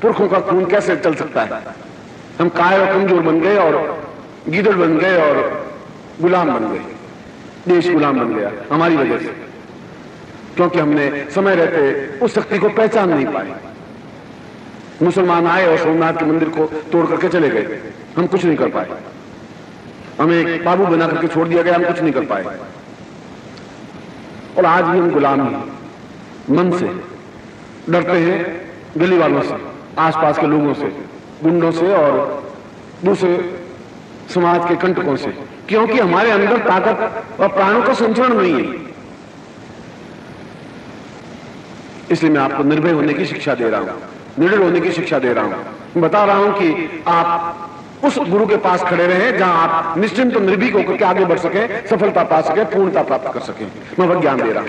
पुरखों का खून कैसे चल सकता है? हम कायर और कमजोर बन गए और गीदड़ बन गए और गुलाम बन गए, देश गुलाम बन गया हमारी वजह से, क्योंकि हमने समय रहते उस शक्ति को पहचान नहीं पाए। मुसलमान आए और सोमनाथ के मंदिर को तोड़ करके चले गए, हम कुछ नहीं कर पाए। हमें एक बाबू बना करके छोड़ दिया गया, हम कुछ नहीं कर पाए। और आज भी हम गुलाम हैं, मन से डरते हैं, गली वालों से, आसपास के लोगों से, गुंडों से और दूसरे समाज के कंटकों से, क्योंकि हमारे अंदर ताकत और प्राणों का संचरण नहीं है। इसलिए मैं आपको निर्भय होने की शिक्षा दे रहा हूं, निडर होने की शिक्षा दे रहा हूं। मैं बता रहा हूं कि आप उस गुरु के पास खड़े रहे जहां आप निश्चिंत और निर्भीक होकर के आगे बढ़ सके, सफलता पा सके, पूर्णता प्राप्त कर सके। मैं वह ज्ञान दे रहा हूं।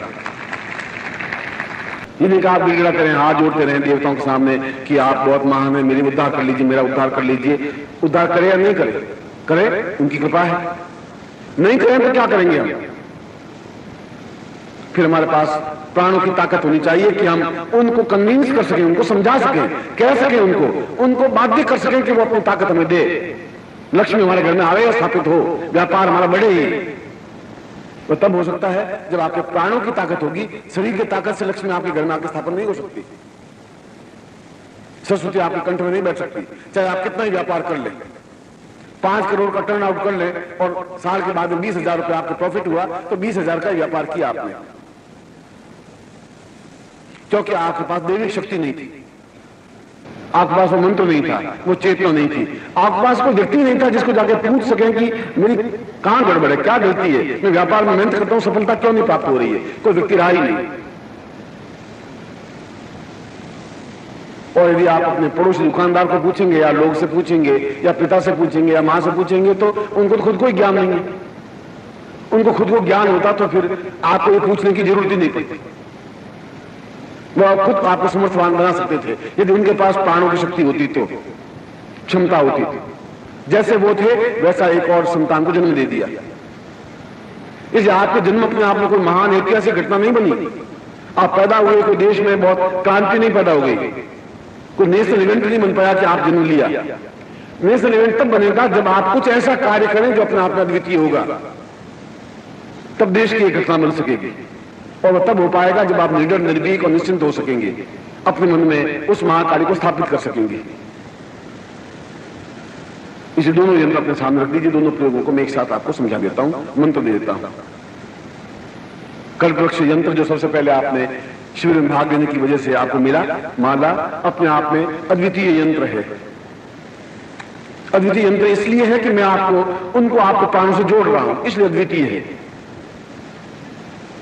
ये नहीं कहा आप बिगड़ा करें, हाथ जोड़ते रहें देवताओं के सामने कि आप बहुत महान हैं, मेरी उद्धार कर लीजिए, मेरा उद्धार कर लीजिए। उद्धार करे या नहीं करे, करे, उनकी कृपा है। नहीं करें तो क्या करेंगे हम? फिर हमारे पास प्राणों की ताकत होनी चाहिए कि हम उनको कन्विंस कर सकें, उनको समझा सकें, कह सकें, उनको बाध्य कर सकें कि वो अपनी ताकत हमें दे। लक्ष्मी हमारे घर में आवे और स्थापित हो, व्यापार हमारा बढ़े ही। तो तब हो सकता है जब आपके प्राणों की ताकत होगी। शरीर की ताकत से लक्ष्मी आपके घर में आके स्थापन नहीं हो सकती। सरस्वती आपके कंठ में नहीं बैठ सकती, चाहे आप कितना ही व्यापार कर लें। 5 करोड़ का टर्न आउट कर ले और साल के बाद में 20,000 रुपए आपके प्रॉफिट हुआ, तो 20,000 का व्यापार किया आपने, क्योंकि आपके पास दैविक शक्ति नहीं थी, आपके पास वो मंत्र नहीं था, वो चेतना नहीं थी, आपके पास कोई व्यक्ति नहीं था जिसको जाके पूछ सकें कि मेरी कहां गड़बड़ है, क्या गलती है, मैं व्यापार में मेहनत करता हूं, सफलता क्यों नहीं प्राप्त हो रही है। कोई व्यक्ति रहा ही नहीं। और यदि आप अपने पड़ोसी दुकानदार को पूछेंगे या लोग से पूछेंगे या पिता से पूछेंगे या मां से पूछेंगे तो उनको तो खुद को ही ज्ञान नहीं है। उनको खुद को ज्ञान होता तो फिर आपको ये पूछने की जरूरत ही नहीं पड़ती, वो खुद आपको समर्थवान बना सकते थे यदि उनके पास प्राणों की शक्ति होती तो, क्षमता होती थी। जैसे वो थे वैसा एक और संतान को जन्म दे दिया। इसलिए आपके जन्म अपने आप में कोई महान ऐतिहासिक घटना नहीं बनी। आप पैदा हुए, कोई देश में बहुत क्रांति नहीं पैदा हो गई, कोई नेशनल इवेंट नहीं बन पाया कि आप जन्म लिया। नेशनल इवेंट तब बनेगा जब आप कुछ ऐसा कार्य करें जो अपने आप में अद्वितीय होगा, तब देश की एक घटना बन सकेगी। और वह तब हो पाएगा जब आप निडर, निर्भीक और निश्चिंत हो सकेंगे, अपने मन में उस महाकार्य को स्थापित कर सकेंगे। इसे दोनों यंत्र अपने सामने रख दीजिए। दोनों प्रयोगों को मैं एक साथ आपको समझा देता हूं, मंत्र दे देता हूं। कल्पवृक्ष यंत्र जो सबसे पहले आपने शिविर में भाग लेने की वजह से आपको मिला, माला अपने आप में अद्वितीय यंत्र है। अद्वितीय यंत्र इसलिए है कि मैं उनको आपको प्राणों से जोड़ रहा हूं, इसलिए अद्वितीय है।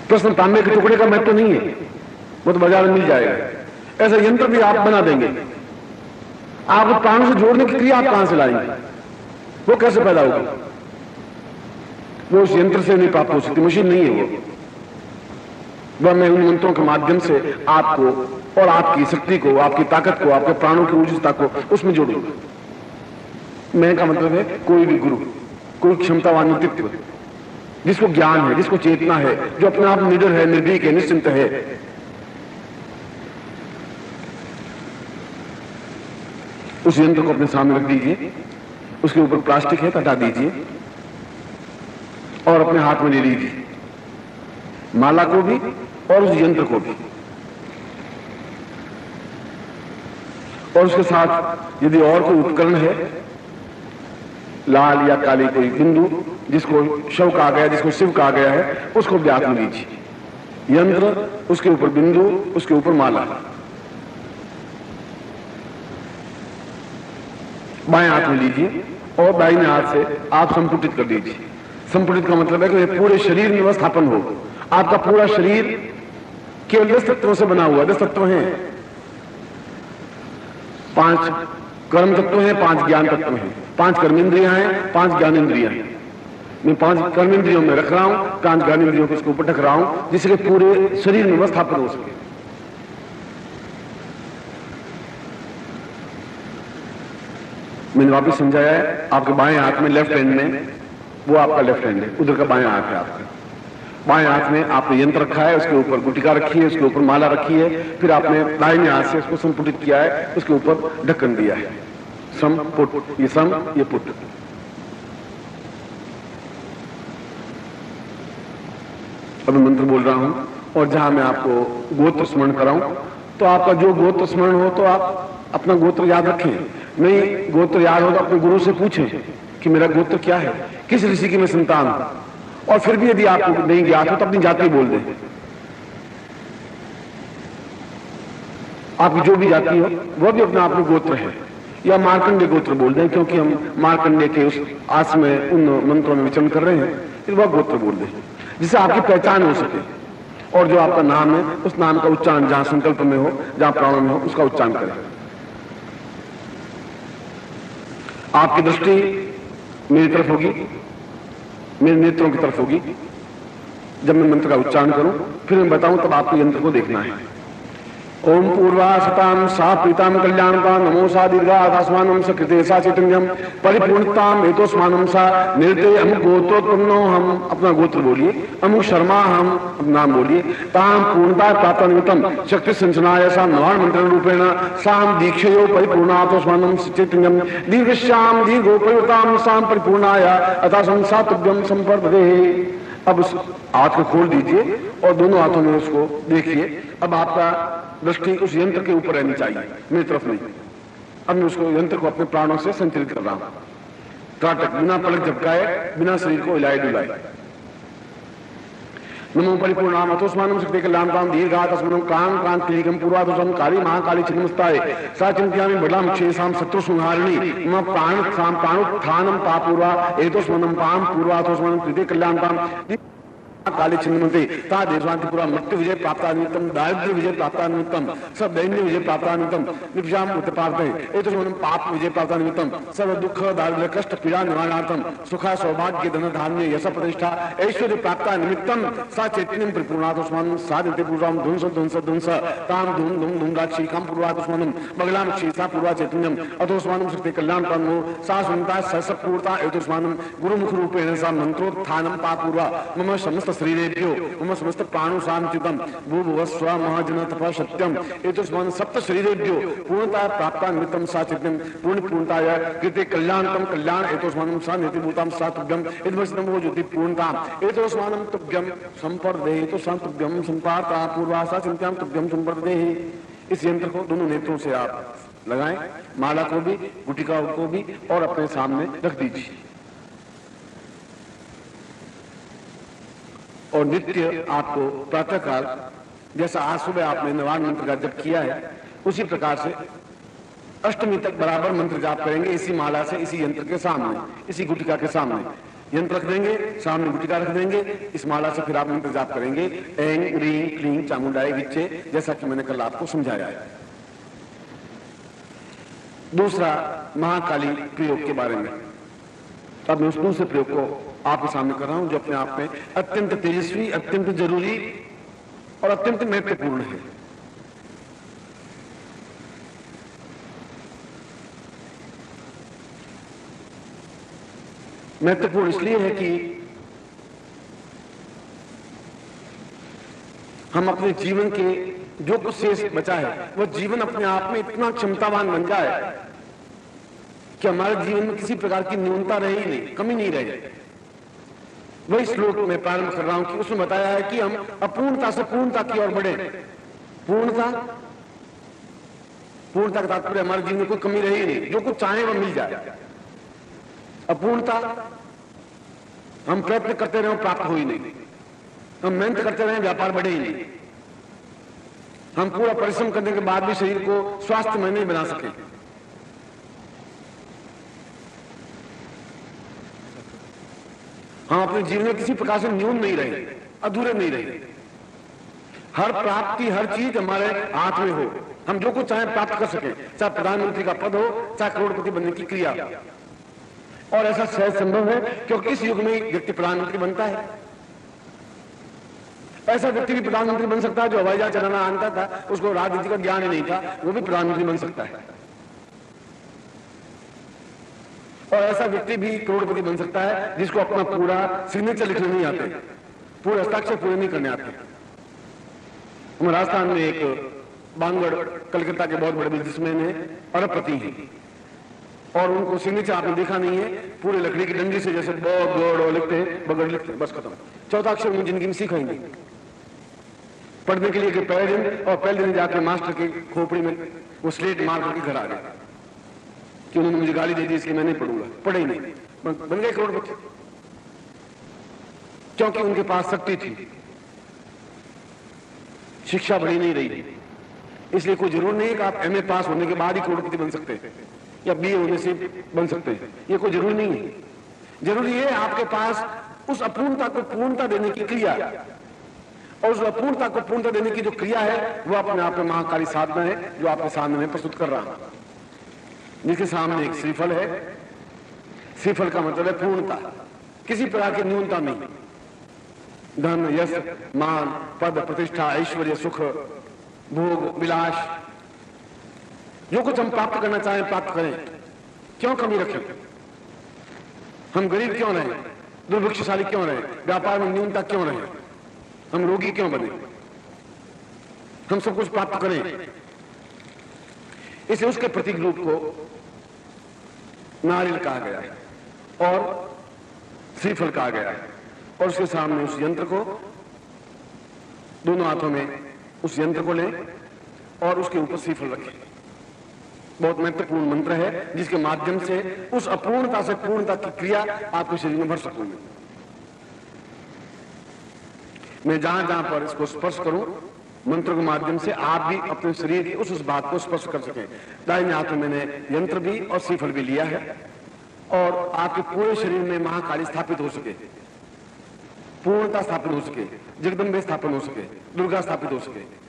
प्रश्न तांबे के टुकड़े का महत्व नहीं है, वो तो बाजार में मिल जाएगा। ऐसा यंत्र भी आप बना देंगे। आप प्राणों से जोड़ने की क्रिया आप कहां से लाएंगे? वो कैसे पैदा होगी? वो उस यंत्र से नहीं प्राप्त हो सकती, मशीन नहीं है वो। वह मैं उन मंत्रों के माध्यम से आपको और आपकी शक्ति को, आपकी ताकत को, आपके प्राणों की ऊर्जा को उसमें जोड़ूंगा। मैं का मतलब है कोई भी गुरु, कोई क्षमतावान व्यक्तित्व जिसको ज्ञान है, जिसको चेतना है, जो अपने आप निडर है, निर्भीक है, निश्चिंत है, उस यंत्र को अपने सामने रख दीजिए। उसके ऊपर प्लास्टिक है, हटा दीजिए और अपने हाथ में ले लीजिए, माला को भी और उस यंत्र को भी। और उसके साथ यदि और कोई उपकरण है, लाल या काली कोई बिंदु, जिसको शव कहा गया, जिसको शिव कहा गया है, उसको भी हाथ में लीजिए। यंत्र, उसके ऊपर बिंदु, उसके ऊपर माला। बाएं हाथ में लीजिए और दाहिने हाथ से आप संपुटित कर दीजिए। संपुटित का मतलब है कि पूरे शरीर में स्थापन हो। आपका पूरा शरीर केवल 10 तत्वों से बना हुआ। 10 तत्व हैं, 5 कर्म तत्व हैं, 5 ज्ञान तत्व हैं, 5 कर्मेंद्रियां हैं, 5 ज्ञानेंद्रियां हैं। मैं 5 कर्मेंद्रियों में रख रहा हूं, 5 ज्ञानेंद्रियों को इसके ऊपर ढक रहा हूं, जिससे कि पूरे शरीर में स्थापन हो सके। मैंने वापिस समझाया है। आपके बाएं हाथ में, लेफ्ट हैंड में, वो आपका लेफ्ट हैंड है, उधर का बाएं हाथ है आपका। बाएं हाथ में आपने यंत्र रखा है, उसके ऊपर गुटिका रखी है, उसके ऊपर माला रखी है, फिर आपने दाहिने हाथ से उसको संपुटित किया है, उसके ऊपर ढक्कन दिया है। सम पुट, ये सम ये पुट। अभी मंत्र बोल रहा हूं और जहां मैं आपको गोत्र स्मरण कराऊं तो आपका जो गोत्र स्मरण हो तो आप अपना गोत्र याद रखें, नहीं गोत्र याद हो तो अपने गुरु से पूछें कि मेरा गोत्र क्या है, किस ऋषि की मैं संतान हूं। और फिर भी यदि आपको नहीं ज्ञात हो तो अपनी जाति बोल दें। आपकी जो भी जाति हो वह भी अपना अपना गोत्र है, या मार्कंडेय गोत्र बोल दें, क्योंकि हम मार्कंडेय के उस आस में उन मंत्रों में विचरण कर रहे हैं, फिर वह गोत्र बोल दें जिससे आपकी पहचान हो सके। और जो आपका नाम है उस नाम का उच्चारण जहां संकल्प में हो, जहां प्राणों में हो, उसका उच्चारण करें। आपकी दृष्टि मेरी तरफ होगी, मेरे नेत्रों की तरफ होगी। जब मैं मंत्र का उच्चारण करूं फिर मैं बताऊं तब आपको यंत्र को देखना है। ओम पूर्वा सताम सा प्रीताम कल्याणता नमो सा दीर्घा आदास्मानम स कृते सा चैतन्यम परिपूर्णताम हेतोस्मानम सा निर्ते हम गोत्रोत्पन्नो, हम अपना गोत्र बोलिए, अमुक शर्मा हम अपना नाम बोलिए, ताम पूर्णता प्राप्त निमित्तम शक्ति संचनाय सा नवान मंत्र रूपेण साम दीक्षयो परिपूर्णातोस्मानम चैतन्यम दीर्घश्याम दीर्घोपयुताम साम परिपूर्णाय अतः संसातुभ्यम संपर्पदे। अब उस हाथ को खोल दीजिए और दोनों हाथों में उसको देखिए। अब आपका दृष्टि उस यंत्र के ऊपर रहनी चाहिए, मेरी तरफ नहीं। अब मैं उसको यंत्र को अपने प्राणों से संचलित कर रहा हूं, त्राटक, बिना पलक झपकाए, बिना शरीर को हिलाए डुलाए। नमो परिपूर्णाम अतोस्मानम शक्ति कल्याणताम दीर्घातस्मनम काम कांतिकम पूर्वादुषम काली महाकाली छिन्नमस्ताय सा चिंत्यामि बलाम क्षेसाम शत्रु संहारिणी मम प्राण साम प्राणुत्थानम पापूर्वा एतोस्मनम पाम पूर्वातोस्मनम कृते कल्याणताम काली छिन्नमते ता देशवांति पूरा मृत्यु विजय प्राप्ता निमित्तम दारिद्र्य विजय प्राप्ता निमित्तम सब दैन्य विजय प्राप्ता निमित्तम निपजाम उत्पादते एतोस्मनम पाप विजय प्राप्ता निमित्तम सब दुख दारिद्र्य कष्ट पीड़ा निवारणार्थम सुख सौभाग्य धन धान्य यश प्रतिष्ठा ऐश्वर्य प्राप्ता निमित्तम सा चैतन्यम परिपूर्णातोस्मनम साधिते पूर्वम ध्वंस ध्वंस ध्वंस ताम धूम धूम धूम्राक्षी कम पूर्वातोस्मनम बगलाम क्षीसा पूर्वा चैतन्यम अतोस्मनम शक्ति कल्याणताम सा सुनता ससपूर्ता एतोस्मनम गुरुमुख रूपेण सा मंत्रोत्थानम पापूर्वा मम समस्त शरीरेभ्यो मम समस्त प्राणो शांतितम भूभुवः स्वः महाजन तपः सत्यम एतस्मान् सप्त शरीरेभ्यो पूर्णता प्राप्ता निमित्तम सा चित्तम पूर्णताय कृते कल्याणतम कल्याण एतस्मान् सा नित्यभूतां सा तुभ्यम इदमस्तम वो ज्योति पूर्णतां एतस्मान् तुभ्यम संपर्दे तो संतुभ्यम संपार्ता पूर्वा सा चिंत्यां तुभ्यम संपर्दे। इस यंत्र को दोनों नेत्रों से आप लगाएं, माला को भी, गुटिका को भी, और अपने सामने रख दीजिए। और नित्य आपको प्रातःकाल जैसा आज सुबह आपने नवान मंत्र का जप किया है उसी प्रकार से अष्टमी तक बराबर मंत्र जाप करेंगे, इसी माला से, इसी यंत्र के सामने, इसी गुटिका के सामने यंत्र रख देंगे, सामने गुटिका रख देंगे, इस माला से फिर आप मंत्र जाप करेंगे ऐं ह्रीं क्लीं चामुंडाय विच्चे, जैसा कि मैंने कल आपको समझाया है। दूसरा महाकाली प्रयोग के बारे में, अब मैं उस दूसरे प्रयोग को आपके सामने कर रहा हूं जो अपने आप में अत्यंत तेजस्वी, अत्यंत जरूरी और अत्यंत महत्वपूर्ण है। महत्वपूर्ण इसलिए है कि हम अपने जीवन के जो कुछ शेष बचा है वह जीवन अपने आप में इतना क्षमतावान बन जाए कि हमारे जीवन में किसी प्रकार की न्यूनता रही नहीं, कमी नहीं रही। वही श्लोक में प्रारंभ कर रहा हूं कि उसमें बताया है कि हम अपूर्णता से पूर्णता की ओर बढ़े। पूर्णता का तात्पर्य हमारे जीवन में कोई कमी रही नहीं, जो कुछ चाहे वह मिल जाए। अपूर्णता हम प्रयत्न करते रहे प्राप्त हो ही नहीं, हम मेहनत करते रहे व्यापार बढ़े ही नहीं, हम पूरा परिश्रम करने के बाद भी शरीर को स्वास्थ्य में नहीं बना सके। हम अपने जीवन में किसी प्रकार से न्यून नहीं रहे, अधूरे नहीं रहे। हर प्राप्ति, हर चीज हमारे हाथ में हो, हम जो कुछ चाहे प्राप्त कर सके, चाहे प्रधानमंत्री का पद हो, चाहे करोड़पति बनने की क्रिया। और ऐसा सहज संभव है क्योंकि इस युग में व्यक्ति प्रधानमंत्री बनता है। ऐसा व्यक्ति भी प्रधानमंत्री बन सकता है जो हवाई जहाज चलाना जानता था, उसको राजनीति का ज्ञान ही नहीं था, वो भी प्रधानमंत्री बन सकता है। और ऐसा व्यक्ति भी करोड़पति बन सकता है जिसको अपना पूरा सिग्नेचर लिखने नहीं आते, पूरे हस्ताक्षर पूरे नहीं करने आते। हम राजस्थान में एक बांगड़ कलकत्ता के बहुत बड़े बिजनेसमैन है, अरबपति हैं, और उनको सिग्नेचर आपने देखा नहीं है, पूरे लकड़ी की डंडी से जैसे बगड़ लिखते हैं, बगड़ लिखते हैं, बस खत्म। चौथा अक्षर उन्हें जिंदगी में सीखा ही नहीं। पढ़ने के लिए कि पहले दिन, और पहले दिन जाकर मास्टर के खोपड़ी में वो स्लेट मार करके घर आ गए कि उन्होंने मुझे गाली दे दी इसलिए मैं नहीं पढ़ूंगा। पढ़े ही नहीं, बन गए करोड़पति, क्योंकि उनके पास शक्ति थी, शिक्षा बढ़ी नहीं रही। इसलिए कोई जरूर नहीं है कि आप एमए पास होने के बाद ही करोड़पति बन सकते हैं या बीए होने से बन सकते हैं, ये कोई जरूरी नहीं है। जरूरी है आपके पास उस अपूर्णता को पूर्णता देने की क्रिया, और उस अपूर्णता को पूर्णता देने की जो क्रिया है वो अपने आप में महाकाली साधना है जो आपके सामने में प्रस्तुत कर रहा हूं। जिसके सामने एक श्रीफल है। श्रीफल का मतलब है पूर्णता, किसी प्रकार की न्यूनता नहीं। धन, यश, मान, पद, प्रतिष्ठा, ऐश्वर्य, सुख, भोग, विलास, जो कुछ हम प्राप्त करना चाहें प्राप्त करें। क्यों कमी रखें? हम गरीब क्यों रहे, दुर्भिक्षशाली क्यों रहे, व्यापार में न्यूनता क्यों रहे, हम रोगी क्यों बने? हम सब कुछ प्राप्त करें। इसलिए उसके प्रतीक रूप को नारियल कहा गया है और श्रीफल कहा गया है, और उसके सामने उस यंत्र को, दोनों हाथों में उस यंत्र को लें और उसके ऊपर श्रीफल रखें। बहुत महत्वपूर्ण मंत्र है जिसके माध्यम से उस अपूर्णता से पूर्णता की क्रिया आपके शरीर में भर सकूंगी। मैं जहां जहां पर इसको स्पर्श करूं मंत्र के माध्यम से, आप भी अपने शरीर की उस बात को स्पर्श कर सकें। दाहिने हाथ में मैंने यंत्र भी और श्रीफल भी लिया है, और आपके पूरे शरीर में महाकाली स्थापित हो सके, पूर्णता स्थापित हो सके, जगदम्बे स्थापित हो सके, दुर्गा स्थापित हो सके।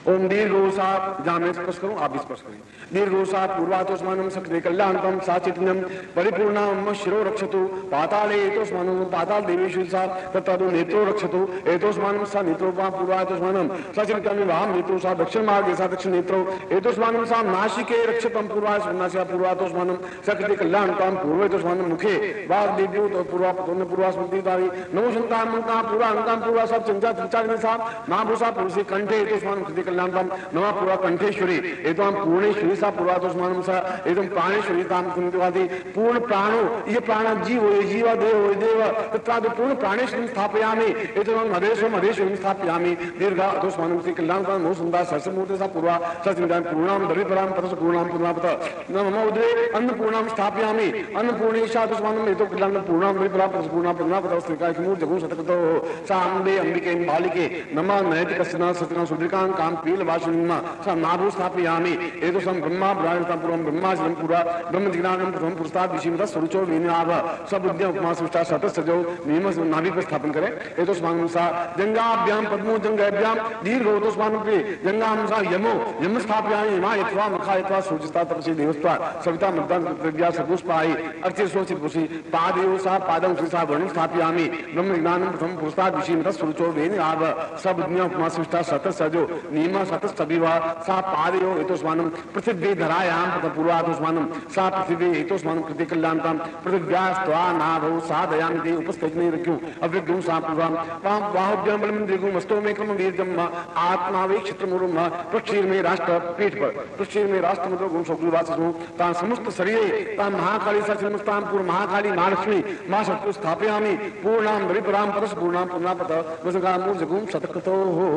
ओम दीर्घोषा, जहां मैं स्पर्श करूं आप भी स्पर्श करें। दीर्घोषा पूर्वातोस्मानं सक्रिय कल्याणकं साचित्यं परिपूर्णं शिरो रक्षतु, पाताले एतोस्मानं पाताल देवेषु सा तत्तदो नेत्रो रक्षतु, एतोस्मानं सा नेत्रोपा पूर्वातोस्मानं सचित्यं वाम नेत्रो सा दक्षिण मार्गे सा दक्षिण नेत्रो, एतोस्मानं सा नासिके रक्षतं पूर्वास्मनास्य पूर्वातोस्मानं सक्रिय कल्याणकं पूर्वेतोस्मानं मुखे वाग्देव्यो तो पूर्वापतोन पूर्वास्मृतिदारी नमो शंतां मंता पूर्वांकां पूर्वा सब चिंता चिंता सा महाभूषा पुरुषे कंठे एतोस्मानं नवा पूर्वा कंठेश्वरी एतम पूर्णेश्वरी सा पूर्वातोस्मानं सा एतम प्राणेश्वरी ताम कुंतवादी पूर्ण प्राणो, ये प्राण जीव ये जीवा देव देव तत्रादि पूर्ण प्राणेश्वरी स्थापयामि, एतम महेश्वरी स्थापयामि। दीर्घा अतोस्मानं श्री कल्याणकां नो सुंदर सरसमूर्ति सा पूर्वा सचिदान पूर्णाम दरिपराम पतस पूर्णाम पूर्णापत नमो उदरे अन्नपूर्णाम स्थापयामि, अन्नपूर्णेशा अतोस्मानं एतो कल्याणं पूर्णाम दरिपराम पतस पूर्णाम पूर्णापत स्त्रिकाय मूर्ति जगो शतकतो सा अम्बे अंबिके बालिके नमः नैतिकस्ना सत्यनां सुद्रिकां काम पील वासुनिमा सा नाभू स्थापयामि, एतो सम ब्रह्मा ब्राह्मणता पूर्वं ब्रह्माजलं पूरा ब्रह्म जिज्ञानं प्रथम पुरस्ताद विषयमतः सुरुचो विनियाव सब उद्यम उपमा सृष्टा सतसजो नियम नाभि पर स्थापन करें। एतो स्मानं सा जंगाभ्याम पद्मो जंगाभ्याम दीर्घो तो स्मानं पे जंगां सा यमो यम स्थापयामि मा यत्वा मखा यत्वा सूचिता तपसि देवस्त्वा सविता मद्दान प्रज्ञा सपुष्पाई अर्चित सोचित पुषि पादयो सा पादं सा वर्णं स्थापयामि, ब्रह्म जिज्ञानं प्रथम पुरस्ताद विषयमतः सुरुचो विनियाव सब उद्यम उपमा सृष्टा सतसजो नियम सतस्तविवा सा पादयो एतोस्मानं पृथिवी धरायां पूर्वातोस्मानं सा पृथिवी एतोस्मानं कृते कल्याणतां पृथिव्यास्त्वा नाभौ साधयामि ते उपस्थित नहीं रखूं अव्यग्रं सा पूर्वां पां बाहुभ्यां बलं दीर्घं मस्तोमेकं वीर्यं आत्मा वे क्षत्रमुरुम प्रक्षीर में राष्ट्र पीठ पर प्रक्षीर में राष्ट्र मतलब गुण शोकवासु तां समस्त शरीरे तां महाकाली सा चिन्मस्तां पूर्ण महाकाली महालक्ष्मी मां शत्रु स्थापयामि पूर्णां बलिपरां परस पूर्णां पूर्णापत वसगा मूर्जगुं शतकृतो हो।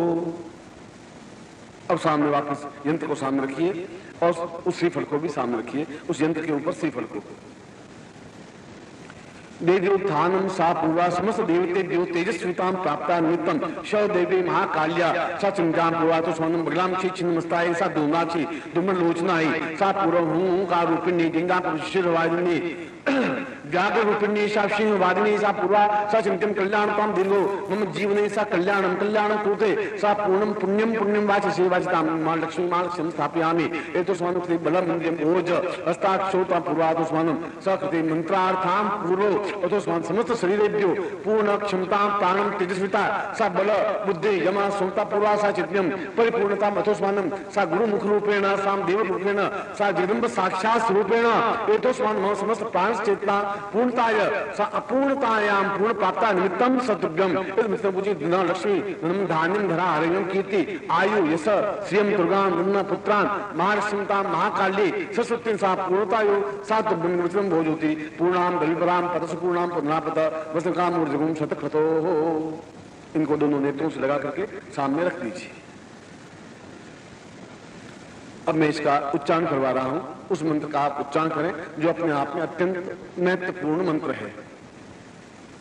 अब सामने वापस यंत्र को सामने रखिए और उस श्रीफल को भी सामने रखिए, उस यंत्र के ऊपर श्रीफल को। देव्योत्थानं सा पूर्वा समस्त देवतेभ्यो तेजस्वितां प्राप्ता निमित्तं श देवी महाकाल्या सा चिंतां पूर्वातोस्मानं बगलाक्षी छिन्नमस्तायै सा धूम्राक्षी धूम्रलोचनायै सा पूर्वहूंकार रूपिणी गंगा पुरुषवादिनी व्याघ्र रूपिणी सा सिंहवादिनी सा पूर्वा सा चिंत्यं कल्याणतां दीर्घो मम जीवने सा कल्याणं कल्याणं कृते सा पूर्णं पुण्यं पुण्यं वाचसे वाचितां मां लक्ष्मी महालक्ष्मीं स्थापयामि। एतोस्मानं कृते बलं मन्यं ओज हस्ताक्षोतां पूर्वातोस्मानं सा कृते मंत्रार्थां पूर्वो अतोस्मान् समस्त शरीरेभ्यो पूर्ण क्षमतां प्राणं तेजस्विता सा बल बुद्धि यमा सोमता पूर्वा सा चित्यं परिपूर्णतां अतोस्मानं सा गुरुमुख रूपेण साम देव रूपेण सा जगदम्ब साक्षात् स्वरूपेण एतोस्मान् मम समस्त प्राण मार्ग चेतना पूर्णताय अपूर्णतायाम पूर्ण प्राप्ता निमित्तम सतुभ्यम। पूछिए धन लक्ष्मी धनम धान्यम धरा हरियम कीर्ति आयु यश श्रियम दुर्गाम धन पुत्रान महालक्ष्मीता महाकाली सरस्वती सा पूर्णतायो सातुभ्यम भोजोति पूर्णाम दविपराम पतस पूर्णाम पद्मनापत वसकाम ऊर्जगुम शतक्रतो। इनको दोनों नेत्रों से लगा करके सामने रख दीजिए। अब मैं इसका उच्चारण करवा रहा हूं, उस मंत्र का आप उच्चारण करें जो अपने आप में अत्यंत महत्वपूर्ण मंत्र है।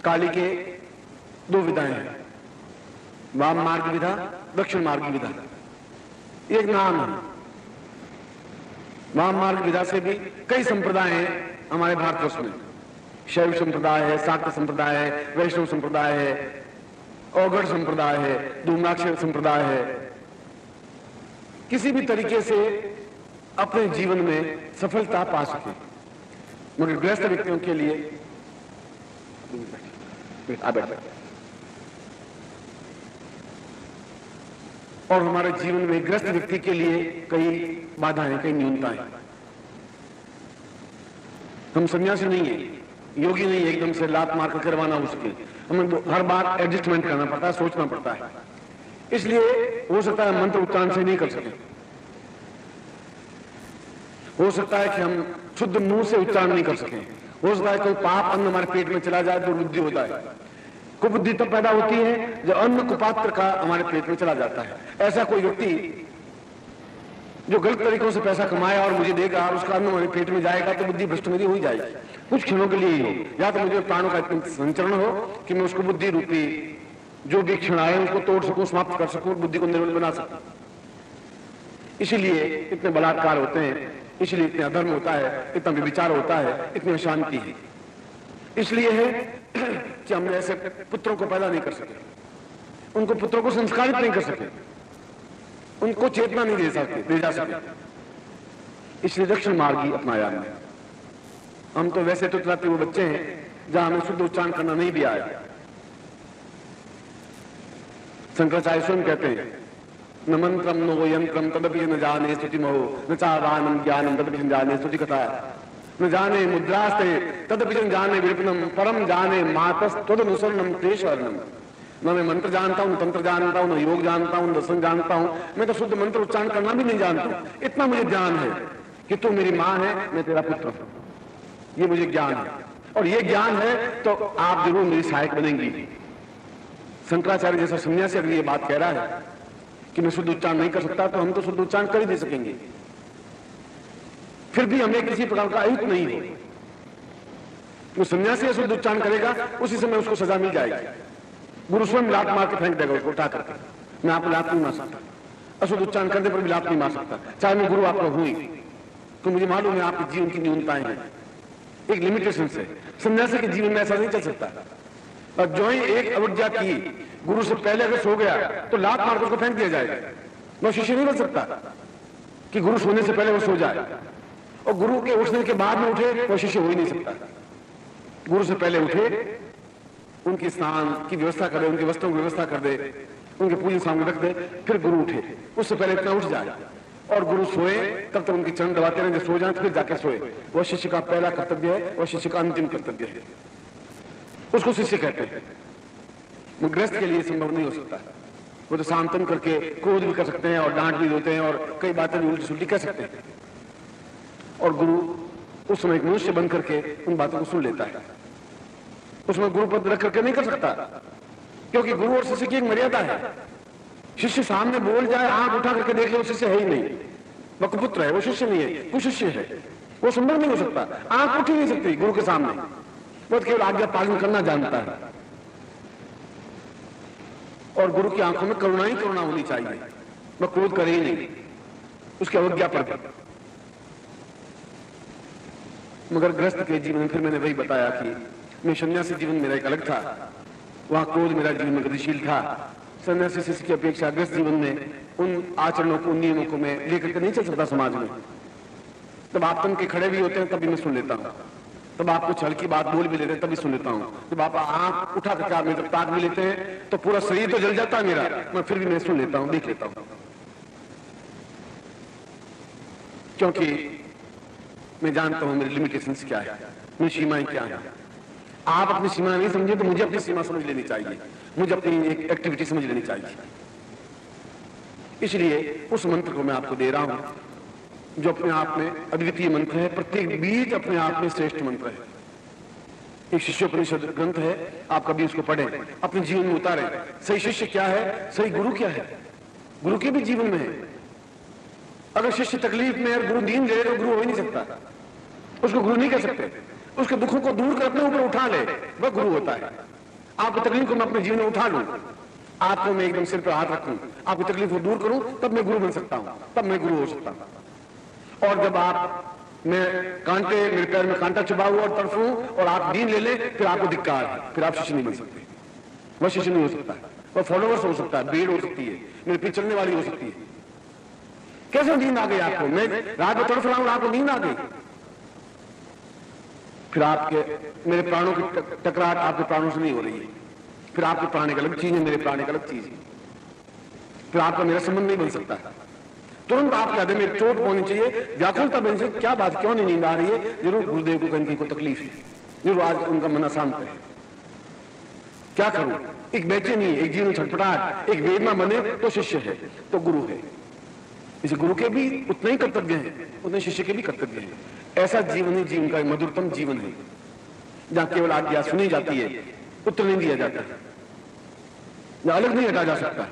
काली के दो विधाएं हैं, वाम मार्ग विधा, दक्षिण मार्ग विधा। एक नाम है। वाम मार्ग विधा से भी कई संप्रदाय हैं हमारे भारतवर्ष में। शैव संप्रदाय है, शाक्त संप्रदाय है, वैष्णव संप्रदाय है, औगढ़ संप्रदाय है, धूम्राक्ष संप्रदाय है। किसी भी तरीके से अपने जीवन में सफलता पा सके, मगर गृहस्थ व्यक्तियों के लिए और हमारे जीवन में गृहस्थ व्यक्ति के लिए कई बाधाएं, कई न्यूनताएं। हम सन्यासी नहीं है, योगी नहीं है, एकदम से लात मार कर करवाना उसके। हमें हर बार एडजस्टमेंट करना पड़ता है, सोचना पड़ता है। इसलिए हो सकता है मंत्र उच्चारण से नहीं कर सके, हो सकता है कि हम शुद्ध मुंह से उच्चारण नहीं कर सकें, हो सकता है कोई पाप अन्न हमारे पेट में चला जाए तो बुद्धि होता है। कुबुद्धि तब पैदा होती है जब अन्न कुपात्र का हमारे पेट में चला जाता है। ऐसा कोई व्यक्ति जो गलत तरीकों से पैसा कमाया और मुझे देगा और उसका अन्न हमारे पेट में जाएगा तो बुद्धि भ्रष्ट मेरी हो ही जाएगी, कुछ क्षणों के लिए ही हो। या तो मुझे प्राणों का इतना संचरण हो कि मैं उसको बुद्धि रूपी जो भी क्षण आए उसको तोड़ सकूं, समाप्त कर सकूं, बुद्धि को निर्मल बना सकूं। इसीलिए इतने बलात्कार होते हैं, इसलिए इतना अधर्म होता है, इतना विचार होता है, इतनी अशांति है। इसलिए है कि हम ऐसे पुत्रों को पैदा नहीं कर सके, उनको पुत्रों को संस्कारित नहीं कर सके, उनको चेतना नहीं दे जा सके। इसलिए दक्षिण मार्ग ही अपनाया हमने। हम तो वैसे तो इतलाते वो बच्चे हैं जहां हमें शुद्ध उच्चारण करना नहीं भी आया। शंकराचार्य स्वयं कहते हैं न मंत्रम नो यंत्रम तदपि न जाने स्तुति महो न चावानम ज्ञानम तदपि न जाने स्तुति कथा न जाने मुद्रास्ते तदपि न जाने विपिनम परम जाने मातस तदनुसरणम तेषवर्णम। न मैं मंत्र जानता हूं, न तंत्र जानता हूं, न योग जानता हूं, न दर्शन जानता हूं, मैं तो शुद्ध मंत्र उच्चारण करना भी नहीं जानता हूं। इतना मुझे ज्ञान है कि तू मेरी मां है, मैं तेरा पुत्र हूं, ये मुझे ज्ञान है। और ये ज्ञान है तो आप जरूर मेरी सहायक बनेंगी। शंकराचार्य जैसा सन्यासी अगर ये बात कह रहा है कि मैं शुद्ध उच्चारण नहीं कर सकता, तो हम तो शुद्ध उच्चारण कर ही दे सकेंगे। फिर भी हमें किसी प्रकार का अहित नहीं हो। वो सन्यासी शुद्ध उच्चारण करेगा, उसी समय उसको सजा मिल जाएगी। गुरु स्वयं लात मार के फेंक देगा उसको उठा करके। मैं आपको लात नहीं मार सकता, अशुद्ध उच्चारण करने पर भी लात नहीं मार सकता, चाहे मैं गुरु आपका हुई। तो मुझे मालूम है आपके जीवन की न्यूनताएं हैं, एक लिमिटेशन से। सन्यासी के जीवन में ऐसा नहीं चल सकता। और जो ही एक अवज्ञा की गुरु से पहले अगर सो गया तो लात मार कर उसको फेंक दिया जाएगा। वो शिष्य नहीं बन सकता कि गुरु सोने से पहले वो सो जाए और गुरु के उठने के बाद में उठे, वो शिष्य हो ही नहीं सकता। गुरु से पहले उठे, उनकी स्नान की व्यवस्था कर दे, उनके वस्त्रों की व्यवस्था कर दे, उनके पूजन सामग्री रख दे, फिर गुरु उठे। उससे पहले इतना उठ जाए और गुरु सोए तब तक उनके चरण दबाते रहें, सो जाए फिर जाके सोए। वह शिष्य का पहला कर्तव्य है, वह शिष्य का अंतिम कर्तव्य है, उसको शिष्य कहते हैं। वो गृहस्थ के लिए संभव नहीं हो सकता। वो तो शांतन करके क्रोध भी कर सकते हैं और डांट भी देते हैं और कई बातें भी उल्टी सुल्टी कह सकते हैं। और गुरु उस समय एक मनुष्य बन करके उन बातों को सुन लेता है। उसमें गुरु पद रख करके नहीं कर सकता, क्योंकि गुरु और शिष्य की एक मर्यादा है। शिष्य सामने बोल जाए, आंख उठा करके देख ले, वो शिष्य है ही नहीं, वो कुपुत्र है, वो शिष्य नहीं है, वो शिष्य है। वो संभव नहीं हो सकता, आंख उठ ही नहीं सकती गुरु के सामने। वो केवल आज्ञा पालन करना जानता है। और गुरु की आंखों में करुणा ही करुणा होनी चाहिए, वह क्रोध करे ही नहीं उसकी अवज्ञा पर। मगर गृहस्थ के जीवन में फिर मैंने वही बताया कि मैं सन्यासी जीवन मेरा एक अलग था, वहां क्रोध मेरा जीवन में गतिशील था। सन्यासी शिष्य की अपेक्षा गृहस्थ जीवन में उन आचरणों को, उन नियमों को मैं लेकर के नहीं चल सकता समाज में। तब आप तन के खड़े भी होते हैं तभी मैं सुन लेता हूं, तब आप कुछ हल्की बात बोल भी लेते हैं तभी सुन लेता हूं, जब आप आंख उठा करके आप मेरे ताक भी लेते हैं तो पूरा शरीर तो जल जाता है मेरा, मैं फिर भी मैं सुन लेता हूं, देख लेता हूं, क्योंकि मैं जानता हूं मेरी लिमिटेशंस क्या है। मेरी सीमाएं क्या हैं। आप अपनी सीमा नहीं समझे तो मुझे अपनी सीमा समझ लेनी चाहिए, मुझे अपनी एक एक्टिविटी समझ लेनी चाहिए। इसलिए उस मंत्र को मैं आपको दे रहा हूं जो अपने आप में अद्वितीय मंत्र है, प्रत्येक बीज अपने आप में श्रेष्ठ मंत्र है। एक शिष्योपनिषद ग्रंथ है, आप कभी उसको पढ़ें, अपने जीवन में उतारें। सही शिष्य क्या है, सही गुरु क्या है, गुरु के भी जीवन में है। अगर शिष्य तकलीफ में और गुरु दीन ले तो गुरु हो ही नहीं सकता, उसको गुरु नहीं कह सकते। उसके दुखों को दूर कर अपने ऊपर उठा ले, वह गुरु होता है। आपकी तकलीफ को मैं अपने जीवन में उठा लूं, आपको मैं एकदम सिर पर हाथ रखूं, आपकी तकलीफ को दूर करूं, तब मैं गुरु बन सकता हूं, तब मैं गुरु हो सकता हूं। और जब आप मैं कांटे, मेरे पैर में कांटा चुभा हुआ और तड़फूं और आप दीन ले ले, फिर आपको धिक्कार है, फिर आप शिष्य नहीं बन सकते। वह शिष्य नहीं हो सकता, वह फॉलोवर्स हो सकता है, भीड़ हो सकती है, मेरे पीछे चलने वाली हो सकती है। कैसे नींद आ गई आपको, मैं रात में तड़फ रहा हूं, आपको नींद आ गई, फिर आपके मेरे प्राणों की टकराहट आपके प्राणों से नहीं हो रही है, फिर आपके प्राण एक अलग चीज है, मेरे प्राण एक अलग चीज है, फिर आपका मेरा संबंध नहीं बन सकता। तुरंत आपके हृदय में चोट होनी चाहिए, व्याकुलता बन चाहिए, क्या बात, क्यों नहीं नींद आ रही है, जरूर गुरुदेव को कहीं को तकलीफ है, जरूर आज उनका मन अशांत है, क्या करूं। एक बेचैनी, एक जीवन छटपटाहट, एक वेदना बने तो शिष्य है, तो गुरु है। इस गुरु के भी उतने ही कर्तव्य हैं, उतने शिष्य के भी कर्तव्य हैं। ऐसा जीवन ही जीवन का मधुरतम जीवन है, जहां केवल आज्ञा सुनी जाती है, उत्तर नहीं दिया जाता है, जहां अलग नहीं हटा जा सकता।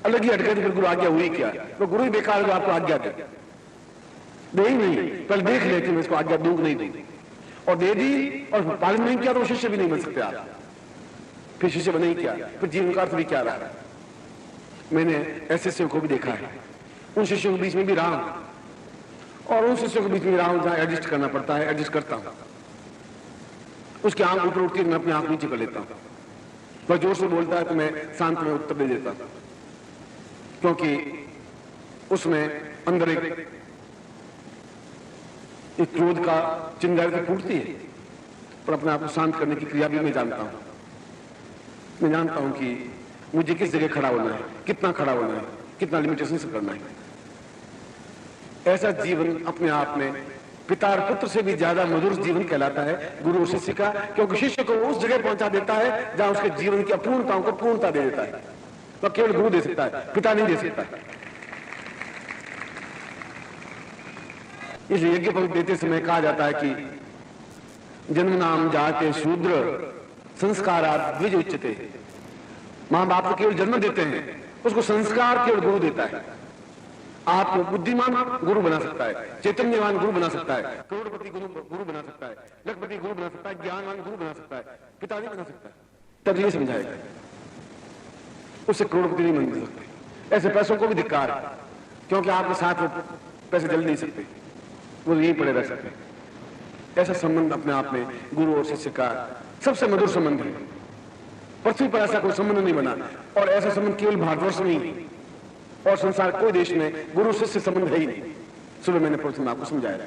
अलग ही हट गए तो फिर गुरु आज्ञा हुई क्या, तो गुरु ही बेकार जो आपको आज्ञा दे ही नहीं, पहले देख ले कि मैं इसको आज्ञा दूं नहीं दूं, और दे दी और पालन नहीं किया तो शिष्य भी नहीं बन सकते आप। फिर शिष्य बने ही क्या, फिर जीवन का अर्थ भी क्या रहा। मैंने ऐसे शिष्यों को भी देखा है, उन शिष्यों के बीच में भी रहा हूं और उन शिष्यों के बीच में रहा हूं जहां एडजस्ट करना पड़ता है, एडजस्ट करता हूं। उसकी आंख ऊपर उठती है, मैं अपनी आंख नीचे कर लेता हूं। वह जोर से बोलता है तो मैं शांत में उत्तर दे देता हूं, क्योंकि उसमें अंदर एक क्रोध का चिंगारी तो फूटती है, पर अपने आप को शांत करने की क्रिया भी मैं जानता हूं। मैं जानता हूं कि मुझे किस जगह खड़ा होना है, कितना खड़ा होना है, कितना लिमिटेशन से करना है। ऐसा जीवन अपने आप में पिता और पुत्र से भी ज्यादा मधुर जीवन कहलाता है गुरु और शिष्य का, क्योंकि शिष्य को उस जगह पहुंचा देता है जहां उसके जीवन की अपूर्णताओं को पूर्णता दे देता है। तो केवल गुरु दे सकता है, पिता नहीं दे सकता है। इस यज्ञ पर देते समय कहा जाता है कि जन्म नाम जाते शूद्र संस्कारात् द्विज उच्यते। मां बाप को केवल जन्म देते हैं, उसको संस्कार केवल गुरु देता है। आपको बुद्धिमान गुरु बना सकता है, चैतन्यवान गुरु बना सकता है, करोड़पति गुरु बना सकता है, लखपति गुरु बना सकता है, ज्ञानवान गुरु बना सकता है, पिता नहीं बना सकता। तब ये समझाएगा, उससे करोड़पति नहीं बन सकते। ऐसे पैसों को भी धिक्कार है, क्योंकि आपके साथ वो पैसे जल नहीं सकते, वो यही पड़े रह सकते। ऐसा संबंध अपने आप में गुरु और शिष्य का सबसे मधुर संबंध है। पृथ्वी पर ऐसा कोई संबंध नहीं बना, और ऐसा संबंध केवल भारतवर्ष में ही और संसार कोई देश में गुरु शिष्य संबंध है ही नहीं। सुबह मैंने प्रश्न आपको समझाया।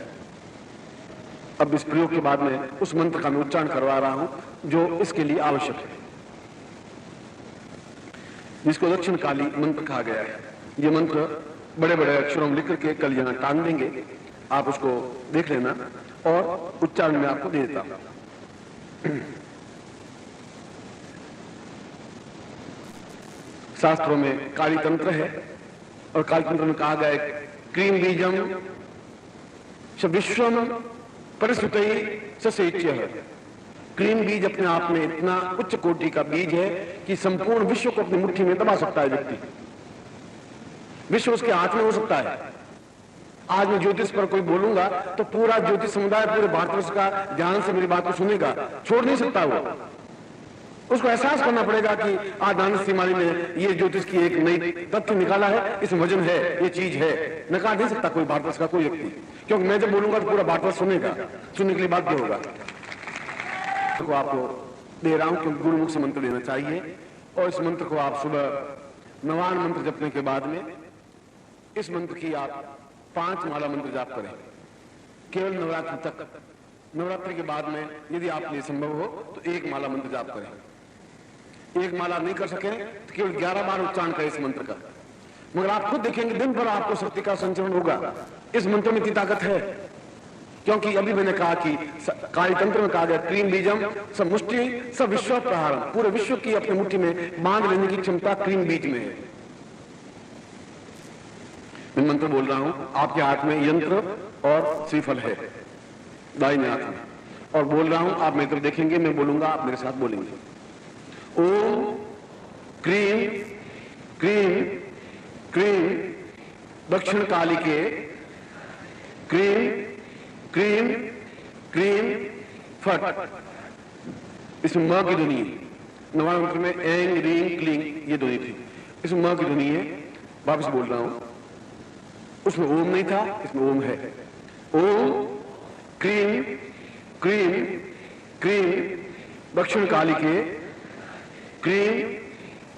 अब इस प्रयोग के बाद में उस मंत्र का मैं उच्चारण करवा रहा हूं जो इसके लिए आवश्यक है, जिसको दक्षिण काली मंत्र कहा गया है। ये मंत्र बड़े बड़े अक्षरों में लिख करके कल यहां टांग देंगे, आप उसको देख लेना और उच्चारण में आपको दे देता हूं। शास्त्रों में काली तंत्र है, और काली तंत्र में कहा गया है क्रीम बीजम विश्वम परिस्तुतै ससेच्य। क्रीम बीज अपने आप में इतना उच्च कोटि का बीज है कि संपूर्ण विश्व को अपनी मुट्ठी में दबा सकता है व्यक्ति। विश्व उसके हाथ में हो सकता है। आज मैं ज्योतिष पर कोई बोलूंगा तो पूरा ज्योतिष समुदाय पूरे भारतवर्ष का ध्यान से मेरी बात को सुनेगा, छोड़ नहीं सकता वो। उसको एहसास करना पड़ेगा कि आज दानिश तिवारी ने ये ज्योतिष की एक नई तथ्य निकाला है, इसमें वजन है, ये चीज है। नकार नहीं सकता कोई भारतवर्ष का कोई व्यक्ति, क्योंकि मैं जब बोलूंगा तो पूरा भारतवर्ष सुनेगा, सुनने के लिए बाध्य होगा। तो आपको दे रहा हूं क्योंकि गुरुमुख से मंत्र देना चाहिए, और इस मंत्र को आप सुबह नवान मंत्र जपने के बाद में इस मंत्र की आप 5 माला मंत्र जाप करें, केवल नवरात्रि तक। नवरात्रि के बाद में यदि आप लिए संभव हो तो 1 माला मंत्र जाप करें। 1 माला नहीं कर सके तो केवल 11 बार उच्चारण करें इस मंत्र का। मगर आप खुद देखेंगे दिन भर आपको शक्ति का संचरण होगा। इस मंत्र में इतनी ताकत है, क्योंकि अभी मैंने कहा कि काली तंत्र में कहा गया क्रीम बीजम सब मुष्टि सब विश्व प्रहारम, पूरे विश्व की अपनी मुट्ठी में बांध लेने की क्षमता क्रीम बीज में है। मैं मंत्र बोल रहा हूं, आपके हाथ में यंत्र और श्रीफल है दाहिने हाथ में, और बोल रहा हूं, आप मेरी तरफ देखेंगे, मैं बोलूंगा, आप मेरे साथ बोलेंगे। ओम क्रीम क्रीम क्रीम दक्षिण काली के क्रीम क्रीम क्रीम फट। इसमें म की ध्वनि है। नवा मंत्र में एंग रींग क्लींग ये ध्वनि थी, इसमें म की ध्वनि है। वापस बोल रहा हूं, उसमें ओम नहीं था, इसमें ओम है। ओम क्रीम क्रीम क्रीम दक्षिण काली के क्रीम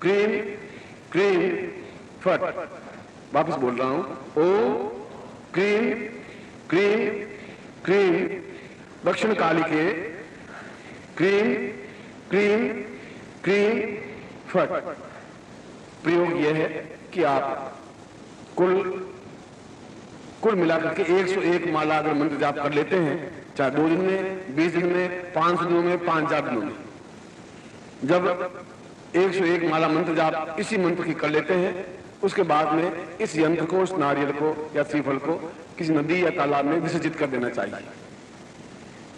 क्रीम क्रीम फट। वापस बोल रहा हूं, ओम क्रीम क्रीम क्रीम दक्षिण काली के क्रीम क्रीम क्रीम फट। प्रयोग यह है कि आप कुल मिलाकर के 101 माला अगर मंत्र जाप कर लेते हैं, चाहे 2 दिन में, 20 दिन में, 500 दिनों में, 5000 दिनों में, जब 101 माला मंत्र जाप इसी मंत्र की कर लेते हैं, उसके बाद में इस यंत्र को, इस नारियल को या श्रीफल को किसी नदी या तालाब में विसर्जित कर देना चाहिए,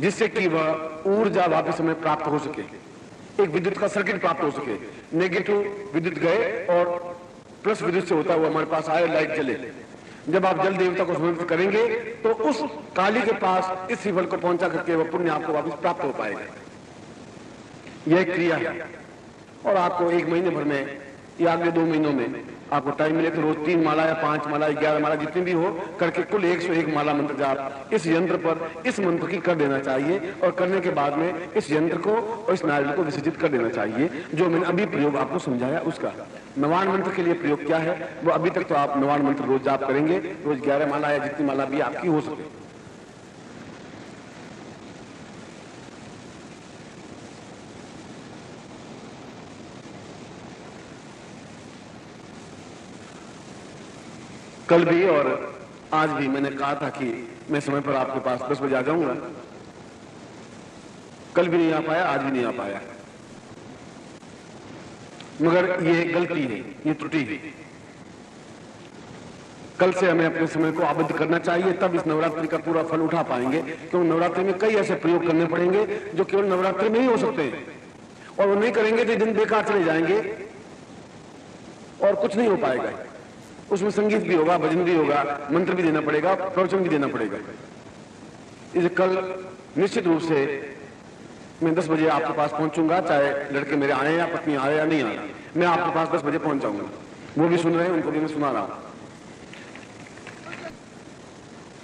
जिससे कि वह ऊर्जा वापस हमें प्राप्त हो सके, एक विद्युत का सर्किट प्राप्त हो सके। नेगेटिव विद्युत गए और प्लस विद्युत से होता हुआ हमारे पास आए, लाइट जले। जब आप जल देवता को समर्पित करेंगे तो उस काली के पास इस श्रीफल को पहुंचा करके वह पुण्य आपको वापस प्राप्त हो पाएगा। यह क्रिया है, और आपको 1 महीने भर में या अगले 2 महीनों में आपको टाइम मिले तो रोज 3 माला या 5 माला 11 माला जितनी भी हो करके कुल 101 माला मंत्र जाप इस यंत्र पर, इस मंत्र की कर देना चाहिए। और करने के बाद में इस यंत्र को और इस नारियल को विसर्जित कर देना चाहिए। जो मैंने अभी प्रयोग आपको समझाया उसका नवान मंत्र के लिए प्रयोग क्या है, वो अभी तक तो आप नवान मंत्र रोज जाप करेंगे, रोज 11 माला या जितनी माला भी आपकी हो सके। कल भी और आज भी मैंने कहा था कि मैं समय पर आपके पास 10 बजे आ जाऊंगा। कल भी नहीं आ पाया, आज भी नहीं आ पाया, मगर ये गलती है, ये त्रुटि है। कल से हमें अपने समय को आबद्ध करना चाहिए, तब इस नवरात्रि का पूरा फल उठा पाएंगे। क्योंकि नवरात्रि में कई ऐसे प्रयोग करने पड़ेंगे जो केवल नवरात्रि में ही हो सकते हैं, और वो नहीं करेंगे तो दिन बेकार चले जाएंगे और कुछ नहीं हो पाएगा। उसमें संगीत भी होगा, भजन भी होगा, मंत्र भी देना पड़ेगा, प्रवचन भी देना पड़ेगा। इसे कल निश्चित रूप से मैं 10 बजे आपके पास पहुंचूंगा, चाहे लड़के मेरे आए या पत्नी आए या नहीं आए, मैं आपके पास 10 बजे पहुंच जाऊंगा। वो भी सुन रहे हैं, उनको भी मैं सुना रहा हूं।